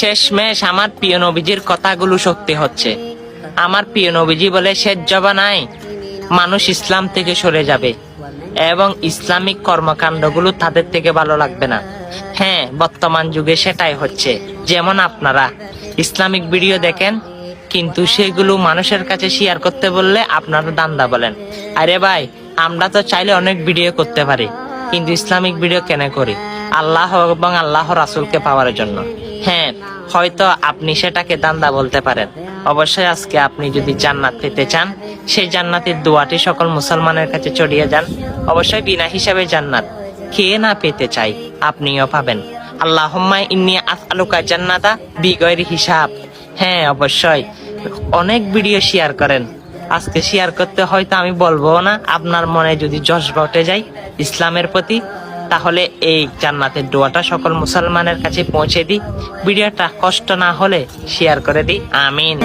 শেষমেশ আমার প্রিয় নবীজির কথাগুলো সত্যি হচ্ছে। আমার প্রিয় নবীজি বলে, শেষ জবানায় মানুষ ইসলাম থেকে সরে যাবে এবং ইসলামিক কর্মকাণ্ডগুলো তাদের থেকে ভালো লাগবে না। হ্যাঁ, বর্তমান যুগে সেটাই হচ্ছে। যেমন আপনারা ইসলামিক ভিডিও দেখেন, কিন্তু সেগুলো মানুষের কাছে শেয়ার করতে বললে আপনারা দান্দা বলেন। আরে ভাই, আমরা তো চাইলে অনেক ভিডিও করতে পারি, কিন্তু ইসলামিক ভিডিও কেন করি? আল্লাহ এবং আল্লাহ রাসূলকে পাওয়ার জন্য। হ্যাঁ, হয়তো আপনি সেটাকে দান্দা বলতে পারেন। অবশ্যই আজকে আপনি যদি জান্নাত পেতে চান, সেই জান্নাতের দোয়াটি সকল মুসলমানের কাছে ছড়িয়ে যান। অবশ্যই বিনা হিসাবে জান্নাত কে না পেতে চাই, আপনিও পাবেন। আল্লাহুম্মা ইন্নী আসআলুকা জান্নাতা বিগয়রি হিসাব। হ্যাঁ, অবশ্যই অনেক ভিডিও শেয়ার করেন। আজকে শেয়ার করতে হয়তো আমি বলবো না, আপনার মনে যদি জজবা উঠে যায় ইসলামের প্রতি, তাহলে এই জান্নাতের দোয়াটা সকল মুসলমানের কাছে পৌঁছে দিই। ভিডিওটা কষ্ট না হলে শেয়ার করে দিই। আমিন।